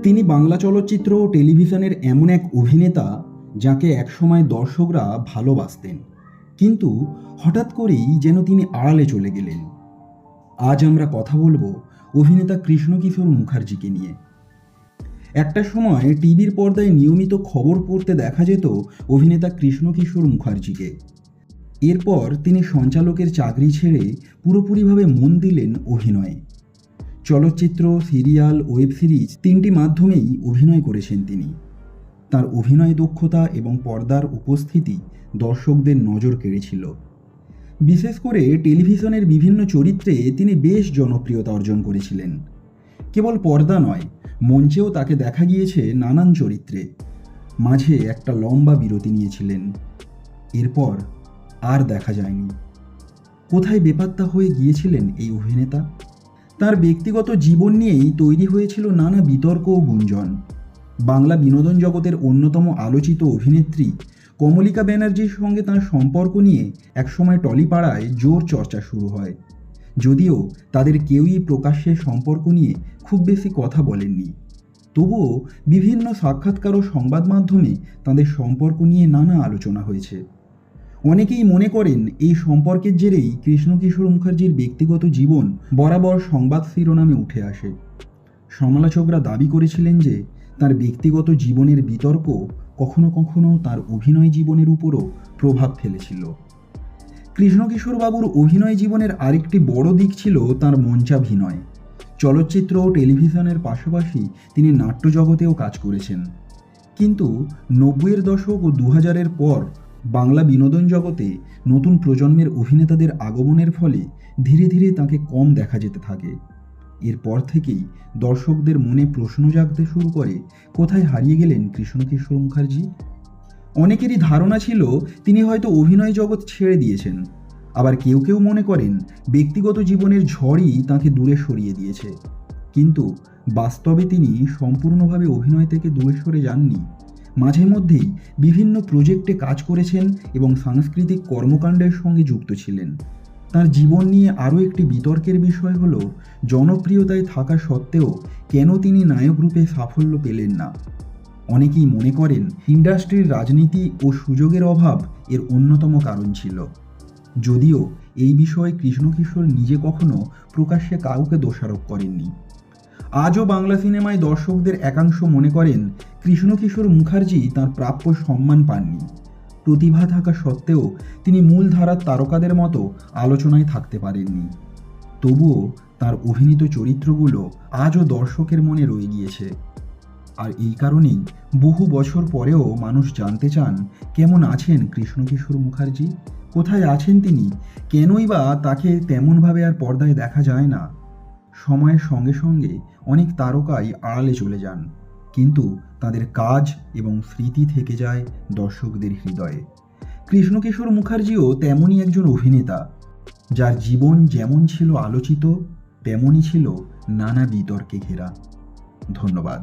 তিনি বাংলা চলচ্চিত্র ও টেলিভিশনের এমন এক অভিনেতা যাকে একসময় দর্শকরা ভালোবাসতেন, কিন্তু হঠাৎ করেই যেন তিনি আড়ালে চলে গেলেন। আজ আমরা কথা বলবো অভিনেতা কৃষ্ণকিশোর মুখার্জিকে নিয়ে। একটা সময় টিভির পর্দায় নিয়মিত খবর পড়তে দেখা যেত অভিনেতা কৃষ্ণকিশোর মুখার্জিকে। এরপর তিনি সঞ্চালকের চাকরি ছেড়ে পুরোপুরিভাবে মন দিলেন অভিনয়ে। চলচ্চিত্র, সিরিয়াল, ওয়েব সিরিজ তিনটি মাধ্যমেই অভিনয় করেছেন তিনি। তার অভিনয় দক্ষতা এবং পর্দার উপস্থিতি দর্শকদের নজর কেড়েছিল। বিশেষ করে টেলিভিশনের বিভিন্ন চরিত্রে তিনি বেশ জনপ্রিয়তা অর্জন করেছিলেন। কেবল পর্দা নয়, মঞ্চেও তাকে দেখা গিয়েছে নানান চরিত্রে। মাঝে একটা লম্বা বিরতি নিয়েছিলেন, এরপর আর দেখা যায়নি। কোথায় বেপাত্তা হয়ে গিয়েছিলেন এই অভিনেতা? তার ব্যক্তিগত জীবন নিয়েই তৈরি হয়েছিল নানা বিতর্ক ও গুঞ্জন। বাংলা বিনোদন জগতের অন্যতম আলোচিত অভিনেত্রী কমলিকা ব্যানার্জির সঙ্গে তার সম্পর্ক নিয়ে একসময় টলিপাড়ায় জোর চর্চা শুরু হয়। যদিও তাদের কেউই প্রকাশ্যে সম্পর্ক নিয়ে খুব বেশি কথা বলেননি, তবুও বিভিন্ন সাক্ষাৎকার ও সংবাদ মাধ্যমে তাদের সম্পর্ক নিয়ে নানা আলোচনা হয়েছে। অনেকেই মনে করেন এই সম্পর্কের জেরেই কৃষ্ণকিশোর মুখার্জির ব্যক্তিগত জীবন বরাবর সংবাদ শিরোনামে উঠে আসে। সমালোচকরা দাবি করেছিলেন যে তার ব্যক্তিগত জীবনের বিতর্ক কখনো কখনো তার অভিনয় জীবনের উপরও প্রভাব ফেলেছিল। কৃষ্ণকিশোর বাবুর অভিনয় জীবনের আরেকটি বড় দিক ছিল তার মঞ্চাভিনয়। চলচ্চিত্র ও টেলিভিশনের পাশাপাশি তিনি নাট্যজগতেও কাজ করেছেন। কিন্তু 90-এর দশক ও 2000-এর পর বাংলা বিনোদন জগতে নতুন প্রজন্মের অভিনেতাদের আগমনের ফলে ধীরে ধীরে তাকে কম দেখা যেতে থাকে। এরপর থেকেই দর্শকদের মনে প্রশ্ন জাগতে শুরু করে, কোথায় হারিয়ে গেলেন কৃষ্ণকিশোর মুখার্জি? অনেকেরই ধারণা ছিল তিনি হয়তো অভিনয় জগৎ ছেড়ে দিয়েছেন। আবার কেউ কেউ মনে করেন ব্যক্তিগত জীবনের ঝড়ই তাকে দূরে সরিয়ে দিয়েছে। কিন্তু বাস্তবে তিনি সম্পূর্ণভাবে অভিনয় থেকে দূরে সরে যাননি। মাঝে মধ্যেই বিভিন্ন প্রজেক্টে কাজ করেছেন এবং সাংস্কৃতিক কর্মকাণ্ডের সঙ্গে যুক্ত ছিলেন। তার জীবন নিয়ে আরও একটি বিতর্কের বিষয় হলো জনপ্রিয়তায় থাকা সত্ত্বেও কেন তিনি নায়ক রূপে সাফল্য পেলেন না। অনেকেই মনে করেন ইন্ডাস্ট্রির রাজনীতি ও সুযোগের অভাব এর অন্যতম কারণ ছিল। যদিও এই বিষয়ে কৃষ্ণকিশোর নিজে কখনো প্রকাশ্যে কাউকে দোষারোপ করেননি। আজও বাংলা সিনেমায় দর্শকদের একাংশ মনে করেন কৃষ্ণকিশোর মুখার্জি তার প্রাপ্য সম্মান পাননি। প্রতিভা থাকা সত্ত্বেও তিনি মূলধারার তারকাদের মতো আলোচনায় থাকতে পারেননি। তবুও তার অভিনীত চরিত্রগুলো আজও দর্শকের মনে রয়ে গিয়েছে। আর এই কারণেই বহু বছর পরেও মানুষ জানতে চান, কেমন আছেন কৃষ্ণকিশোর মুখার্জি? কোথায় আছেন তিনি? কেনই বা তাকে তেমনভাবে আর পর্দায় দেখা যায় না? সময়ের সঙ্গে সঙ্গে অনেক তারকাই আড়ালে চলে যান, কিন্তু তাদের কাজ এবং স্মৃতি থেকে যায় দর্শকদের হৃদয়ে। কৃষ্ণকিশোর মুখার্জিও তেমনই একজন অভিনেতা, যার জীবন যেমন ছিল আলোচিত, তেমনই ছিল নানা বিতর্কে ঘেরা। ধন্যবাদ।